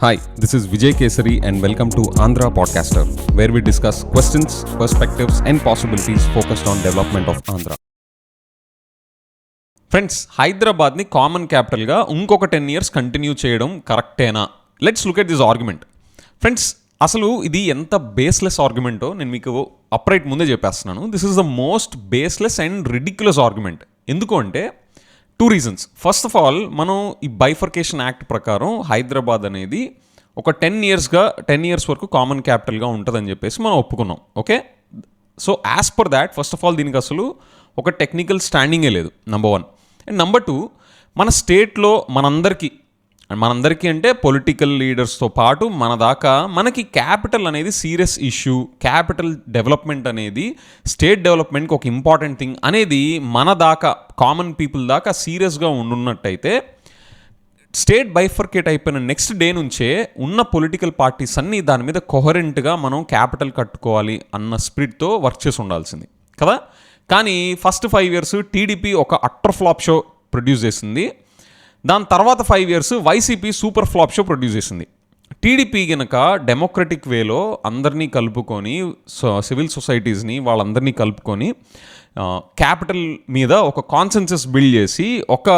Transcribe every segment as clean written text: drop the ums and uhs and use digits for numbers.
Hi, this is Vijay Kesari and welcome to Andhra Podcaster, where we discuss questions, perspectives and possibilities focused on development of Andhra. Friends, హైదరాబాద్ని common క్యాపిటల్గా ఇంకొక 10 years continue చేయడం కరెక్టేనా? Let's look at this argument. Friends, అసలు ఇది ఎంత baseless ఆర్గ్యుమెంటో నేను మీకు అప్రైట్ ముందే చెప్పేస్తున్నాను. This is the most baseless and ridiculous argument. ఎందుకు అంటే 2 reasons. ఫస్ట్ ఆఫ్ ఆల్, మనం ఈ బైఫర్కేషన్ యాక్ట్ ప్రకారం హైదరాబాద్ అనేది ఒక 10 years వరకు కామన్ క్యాపిటల్గా ఉంటుందని చెప్పేసి మనం ఒప్పుకున్నాం. Okay, so as per that first of all దీనికి అసలు ఒక టెక్నికల్ స్టాండింగే లేదు, నెంబర్ 1. అండ్ నెంబర్ 2, మన స్టేట్లో మనందరికీ అంటే పొలిటికల్ లీడర్స్తో పాటు మన దాకా మనకి క్యాపిటల్ అనేది సీరియస్ ఇష్యూ, క్యాపిటల్ డెవలప్మెంట్ అనేది స్టేట్ డెవలప్మెంట్కి ఒక ఇంపార్టెంట్ థింగ్ అనేది మన దాకా కామన్ పీపుల్ దాకా సీరియస్గా ఉన్నట్టయితే స్టేట్ బైఫర్కేట్ అయిపోయిన నెక్స్ట్ డే నుంచే ఉన్న పొలిటికల్ పార్టీస్ అన్నీ దాని మీద కొహరెంట్గా మనం క్యాపిటల్ కట్టుకోవాలి అన్న స్పిరిట్తో వర్క్ చేసి ఉండాల్సింది కదా. కానీ ఫస్ట్ 5 years టీడీపీ ఒక అట్టర్ ఫ్లాప్ షో ప్రొడ్యూస్ చేసింది. దాని తర్వాత 5 years YCP super flop show produce చేసింది. టీడీపీ కనుక డెమోక్రటిక్ వేలో అందరినీ కలుపుకొని సివిల్ సొసైటీస్ని వాళ్ళందరినీ కలుపుకొని క్యాపిటల్ మీద ఒక కాన్సెన్సస్ బిల్డ్ చేసి ఒక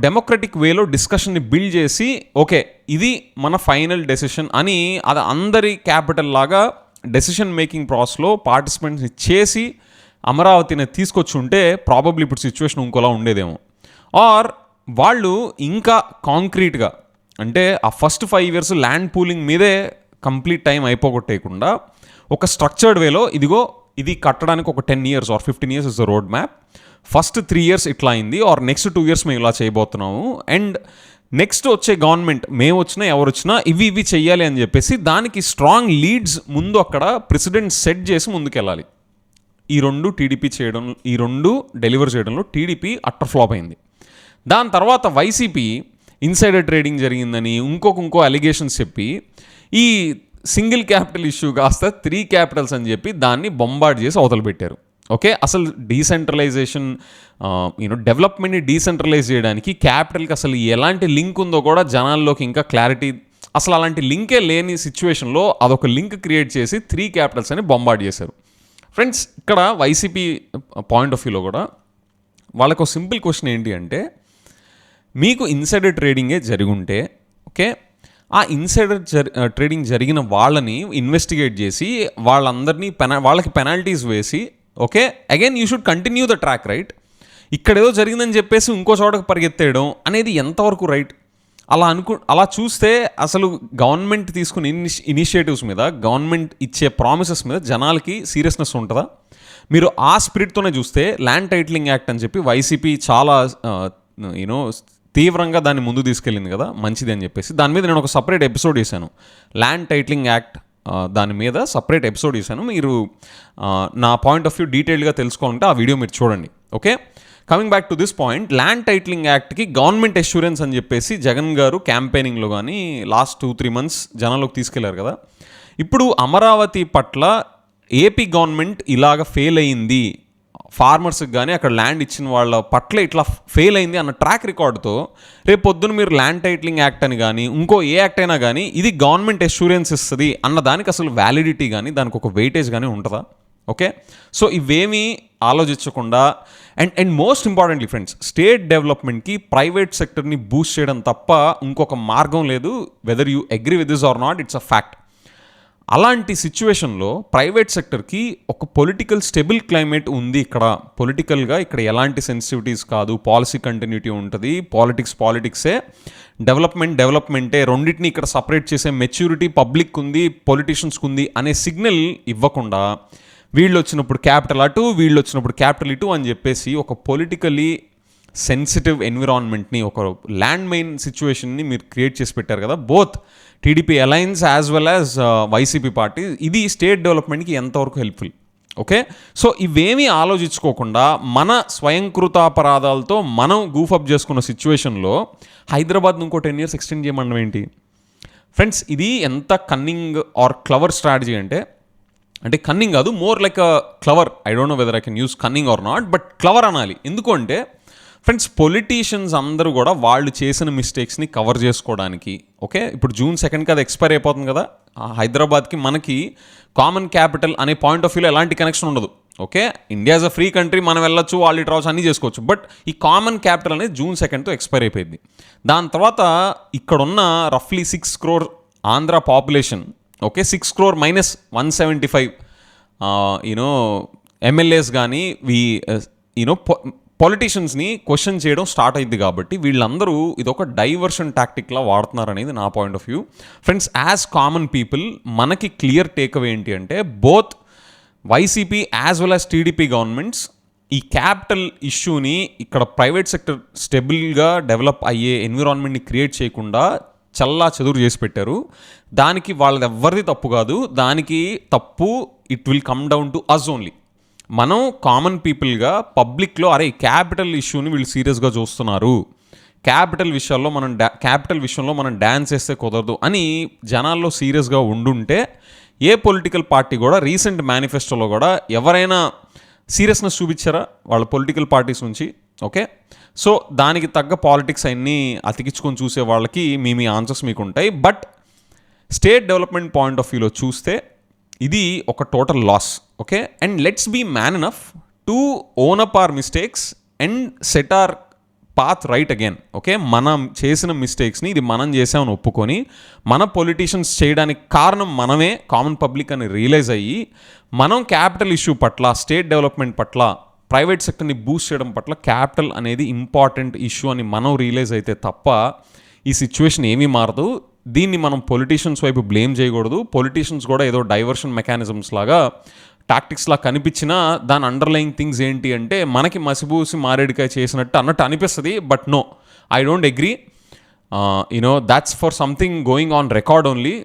డెమోక్రటిక్ వేలో డిస్కషన్ని బిల్డ్ చేసి ఓకే ఇది మన ఫైనల్ డెసిషన్ అని అది అందరి క్యాపిటల్ లాగా డెసిషన్ మేకింగ్ ప్రాసెస్లో పార్టిసిపెంట్స్ చేసి అమరావతిని తీసుకొచ్చి ఉంటే ప్రాబబ్లీ ఇప్పుడు సిచ్యువేషన్ ఇంకోలా ఉండేదేమో. ఆర్ వాళ్ళు ఇంకా కాంక్రీట్గా అంటే ఆ ఫస్ట్ 5 years ల్యాండ్ పూలింగ్ మీదే కంప్లీట్ టైం అయిపోగొట్టేయకుండా ఒక స్ట్రక్చర్డ్ వేలో ఇదిగో ఇది కట్టడానికి ఒక 10 years or 15 years is the road map. First 3 years ఇట్లా అయింది, ఆర్ నెక్స్ట్ 2 years మేము ఇలా చేయబోతున్నాము, అండ్ నెక్స్ట్ వచ్చే గవర్నమెంట్ మేము వచ్చినా ఎవరు వచ్చినా ఇవి చెయ్యాలి అని చెప్పేసి దానికి స్ట్రాంగ్ లీడ్స్ ముందు అక్కడ ప్రెసిడెంట్ సెట్ చేసి ముందుకెళ్ళాలి. ఈ రెండు డెలివర్ చేయడంలో టీడీపీ అట్టర్ ఫ్లాప్ అయింది. దాని తర్వాత వైసీపీ ఇన్సైడర్ ట్రేడింగ్ జరిగిందని ఇంకో అలిగేషన్స్ చెప్పి ఈ సింగిల్ క్యాపిటల్ ఇష్యూ కాస్త 3 capitals అని చెప్పి దాన్ని బొంబార్డ్ చేసి అవతలు పెట్టారు. ఓకే, అసలు డీసెంట్రలైజేషన్ డెవలప్మెంట్ని డీసెంట్రలైజ్ చేయడానికి క్యాపిటల్కి అసలు ఎలాంటి లింక్ ఉందో కూడా జనాల్లోకి ఇంకా క్లారిటీ, అసలు అలాంటి లింకే లేని సిచ్యువేషన్లో అదొక లింక్ క్రియేట్ చేసి 3 capitals అని బొంబార్డ్ చేశారు. ఫ్రెండ్స్, ఇక్కడ వైసీపీ పాయింట్ ఆఫ్ వ్యూలో కూడా వాళ్ళకు సింపుల్ క్వశ్చన్ ఏంటి అంటే, మీకు ఇన్సైడర్ ట్రేడింగే జరిగుంటే ఓకే, ఆ ఇన్సైడర్ ట్రేడింగ్ జరిగిన వాళ్ళని ఇన్వెస్టిగేట్ చేసి వాళ్ళందరినీ వాళ్ళకి పెనాల్టీస్ వేసి okay again you should continue the track, right? ఇక్కడ ఏదో జరిగిందని చెప్పేసి ఇంకో చోటకు పరిగెత్తేయడం అనేది ఎంతవరకు రైట్? అలా చూస్తే అసలు గవర్నమెంట్ తీసుకునే ఇనిషియేటివ్స్ మీద, గవర్నమెంట్ ఇచ్చే ప్రామిసెస్ మీద జనాలకి సీరియస్నెస్ ఉంటుందా? మీరు ఆ స్పిరిట్తోనే చూస్తే ల్యాండ్ టైటిలింగ్ యాక్ట్ అని చెప్పి వైసీపీ చాలా తీవ్రంగా దాన్ని ముందు తీసుకెళ్ళింది కదా, మంచిది అని చెప్పేసి దాని మీద నేను ఒక సపరేట్ ఎపిసోడ్ చేశాను. ల్యాండ్ టైటిలింగ్ యాక్ట్ దాని మీద సపరేట్ ఎపిసోడ్ చేశాను. మీరు నా పాయింట్ ఆఫ్ వ్యూ డీటెయిల్గా తెలుసుకోవాలంటే ఆ వీడియో మీరు చూడండి. Okay, coming back to this point, land titling యాక్ట్కి గవర్నమెంట్ అష్యూరెన్స్ అని చెప్పేసి జగన్ గారు క్యాంపెయినింగ్లో కానీ లాస్ట్ 2-3 months జనాల్లోకి తీసుకెళ్లారు కదా. ఇప్పుడు అమరావతి పట్ల ఏపీ గవర్నమెంట్ ఇలాగ ఫెయిల్ అయ్యింది, ఫార్మర్స్కి కానీ అక్కడ ల్యాండ్ ఇచ్చిన వాళ్ళ పట్ల ఇట్లా ఫెయిల్ అయింది అన్న ట్రాక్ రికార్డుతో రేపు పొద్దున మీరు ల్యాండ్ టైటిలింగ్ యాక్ట్ అని కానీ ఇంకో ఏ యాక్ట్ అయినా కానీ ఇది గవర్నమెంట్ అష్యూరెన్స్ ఇస్తుంది అన్న దానికి అసలు వ్యాలిడిటీ కానీ దానికి ఒక వెయిటేజ్ కానీ ఉంటుందా? ఓకే, సో ఇవేమీ ఆలోచించకుండా and most importantly friends, state డెవలప్మెంట్కి ప్రైవేట్ సెక్టర్ని బూస్ట్ చేయడం తప్ప ఇంకొక మార్గం లేదు. Whether you agree with this or not, it's a fact. అలాంటి సిచ్యువేషన్లో ప్రైవేట్ సెక్టర్కి ఒక పొలిటికల్ స్టెబుల్ క్లైమేట్ ఉంది. పొలిటికల్గా ఇక్కడ ఎలాంటి సెన్సిటివిటీస్ కాదు, పాలసీ కంటిన్యూటీ ఉంటుంది, పాలిటిక్సే, డెవలప్మెంటే, రెండింటిని ఇక్కడ సపరేట్ చేసే మెచ్యూరిటీ పబ్లిక్ ఉంది, పొలిటీషియన్స్కి ఉంది అనే సిగ్నల్ ఇవ్వకుండా వీళ్ళు వచ్చినప్పుడు క్యాపిటల్ అటు, వీళ్ళు వచ్చినప్పుడు క్యాపిటల్ ఇటు అని చెప్పేసి ఒక పొలిటికలీ సెన్సిటివ్ ఎన్విరాన్మెంట్ని, ఒక ల్యాండ్ మైన్ సిచ్యువేషన్ని మీరు క్రియేట్ చేసి పెట్టారు కదా, both TDP alliance as well as YCP party. ఇది స్టేట్ డెవలప్మెంట్కి ఎంతవరకు హెల్ప్ఫుల్? ఓకే, సో ఇవేమీ ఆలోచించుకోకుండా మన స్వయంకృతాపరాధాలతో మనం గూఫప్ చేసుకున్న సిచ్యువేషన్లో హైదరాబాద్ ఇంకో 10 years ఎక్స్టెండ్ చేయమనడం ఏంటి? ఫ్రెండ్స్, ఇది ఎంత కన్నింగ్ ఆర్ క్లవర్ స్ట్రాటజీ అంటే కన్నింగ్ కాదు, more like a clever. I don't know whether I can use cunning or not, but clever అనాలి. ఎందుకు అంటే ఫ్రెండ్స్ పొలిటీషియన్స్ అందరూ కూడా వాళ్ళు చేసిన మిస్టేక్స్ని కవర్ చేసుకోవడానికి, ఓకే, ఇప్పుడు June 2కి అది ఎక్స్పైర్ అయిపోతుంది కదా, హైదరాబాద్కి మనకి కామన్ క్యాపిటల్ అనే పాయింట్ ఆఫ్ వ్యూలో ఎలాంటి కనెక్షన్ ఉండదు. Okay, India is a free country, మనం వెళ్ళొచ్చు, వాళ్ళు రావచ్చు, అన్నీ చేసుకోవచ్చు. బట్ ఈ కామన్ క్యాపిటల్ అనేది June 2తో ఎక్స్పైర్ అయిపోయింది. దాని తర్వాత ఇక్కడున్న రఫ్లీ 6 crore Andhra population, okay, 6 crore minus 175 MLAs కానీ పొలిటీషియన్స్ని క్వశ్చన్ చేయడం స్టార్ట్ అయింది. కాబట్టి వీళ్ళందరూ ఇదొక డైవర్షన్ టాక్టిక్లా వాడుతున్నారు అనేది నా point of view. Friends, as common people మనకి క్లియర్ టేక్అవే ఏంటి అంటే, both YCP as well as TDP governments ఈ క్యాపిటల్ ఇష్యూని ఇక్కడ ప్రైవేట్ సెక్టర్ స్టెబుల్గా డెవలప్ అయ్యే ఎన్విరాన్మెంట్ని క్రియేట్ చేయకుండా చల్లా చెదురు చేసి పెట్టారు. దానికి వాళ్ళది ఎవరిది తప్పు కాదు, దానికి తప్పు it will come down to us only. మనం కామన్ పీపుల్గా పబ్లిక్లో అరే క్యాపిటల్ ఇష్యూని వీళ్ళు సీరియస్గా చూస్తున్నారు, క్యాపిటల్ విషయంలో మనం డ్యాన్స్ వేస్తే కుదరదు అని జనాల్లో సీరియస్గా ఉండుంటే ఏ పొలిటికల్ పార్టీ కూడా రీసెంట్ మేనిఫెస్టోలో కూడా ఎవరైనా సీరియస్నెస్ చూపించారా వాళ్ళ పొలిటికల్ పార్టీస్ నుంచి? ఓకే, సో దానికి తగ్గ పాలిటిక్స్ అన్నీ అతికించుకొని చూసే వాళ్ళకి మీ ఆన్సర్స్ మీకు ఉంటాయి. But state development point of వ్యూలో చూస్తే ఇది ఒక total loss. Okay, and let's be man enough to own up our mistakes and set our path right again. Okay, మనం చేసిన మిస్టేక్స్ని ఇది మనం చేసామని ఒప్పుకొని మన పొలిటీషియన్స్ చేయడానికి కారణం మనమే, కామన్ పబ్లిక్ అని రియలైజ్ అయ్యి మనం క్యాపిటల్ ఇష్యూ పట్ల, స్టేట్ డెవలప్మెంట్ పట్ల, ప్రైవేట్ సెక్టర్ని బూస్ట్ చేయడం పట్ల క్యాపిటల్ అనేది ఇంపార్టెంట్ ఇష్యూ అని మనం రియలైజ్ అయితే తప్ప ఈ సిచ్యువేషన్ ఏమీ మారదు. దీన్ని మనం పొలిటీషియన్స్ వైపు బ్లేమ్ చేయకూడదు. పొలిటీషియన్స్ కూడా ఏదో డైవర్షన్ మెకానిజమ్స్ లాగా టాక్టిక్స్లా కనిపించినా దాని అండర్లయింగ్ థింగ్స్ ఏంటి అంటే మనకి మసిబూసి మారేడికాయ చేసినట్టు అన్నట్టు అనిపిస్తుంది. But no, I don't agree. that's for something going on record only,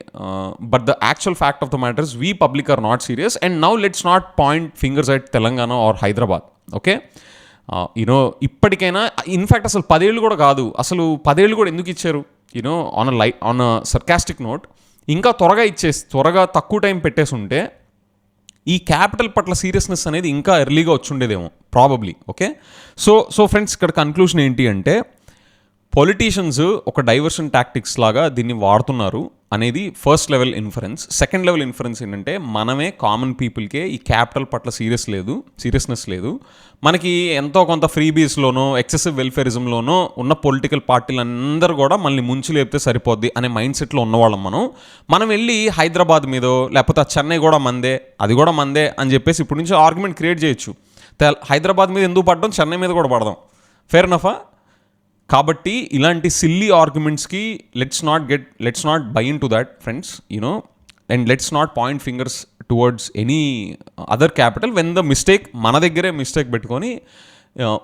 but the actual fact of the matter is we public are not serious. And now let's not point fingers at Telangana or Hyderabad. Okay, ఇప్పటికైనా in fact అసలు 10 ఏళ్ళు కూడా కాదు, అసలు 10 ఏళ్ళు కూడా ఎందుకు ఇచ్చారు? ఆన్ అ సర్కాస్టిక్ నోట్, ఇంకా త్వరగా తక్కువ టైం పెట్టేసి ఉంటే ఈ క్యాపిటల్ పట్ల సీరియస్నెస్ అనేది ఇంకా ఎర్లీగా వచ్చుండేదేమో ప్రాబబ్లీ. ఓకే, సో ఫ్రెండ్స్, ఇక్కడ కన్క్లూషన్ ఏంటి అంటే పొలిటీషియన్స్ ఒక డైవర్షన్ టాక్టిక్స్ లాగా దీన్ని వాడుతున్నారు అనేది first level inference. Second level inference ఏంటంటే మనమే కామన్ పీపుల్కే ఈ క్యాపిటల్ పట్ల సీరియస్నెస్ లేదు. మనకి ఎంతో కొంత ఫ్రీబీస్లోనో ఎక్సెసివ్ వెల్ఫేరిజంలోనో ఉన్న పొలిటికల్ పార్టీలందరూ కూడా మనల్ని ముంచి లేపితే సరిపోద్ది అనే మైండ్ సెట్లో ఉన్నవాళ్ళం. మనం వెళ్ళి హైదరాబాద్ మీదో లేకపోతే చెన్నై కూడా మందే, అది కూడా మందే అని చెప్పేసి ఇప్పటి నుంచి ఆర్గ్యుమెంట్ క్రియేట్ చేయొచ్చు. హైదరాబాద్ మీద ఎందుకు పడడం, చెన్నై మీద కూడా పడదాం, ఫేర్ ఎనఫా? కాబట్టి ఇలాంటి సిల్లీ ఆర్గ్యుమెంట్స్కి let's not buy in to that friends, and let's not point fingers towards any other capital when the mistake మన దగ్గరే మిస్టేక్ పెట్టుకొని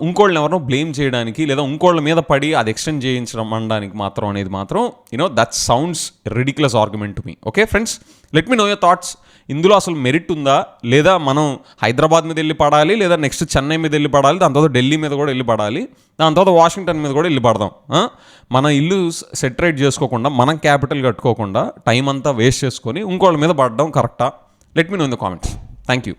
ఇంకోళ్ళని ఎవరినో బ్లేమ్ చేయడానికి లేదా ఇంకోళ్ళ మీద పడి అది ఎక్స్టెండ్ చేయించడం అనడానికి మాత్రం that sounds ridiculous argument to me. Okay friends, let me know your thoughts. ఇందులో అసలు మెరిట్ ఉందా, లేదా మనం హైదరాబాద్ మీద వెళ్ళి పడాలి, లేదా నెక్స్ట్ చెన్నై మీద వెళ్ళి పడాలి, దాని తర్వాత ఢిల్లీ మీద కూడా వెళ్ళి పడాలి, దాని తర్వాత వాషింగ్టన్ మీద కూడా వెళ్ళి పడదాం? మన ఇల్లు సెటరేట్ చేసుకోకుండా, మనం క్యాపిటల్ కట్టుకోకుండా టైం అంతా వేస్ట్ చేసుకొని ఇంకోళ్ళ మీద పడడం కరెక్టా? Let me know in the comments. Thank you.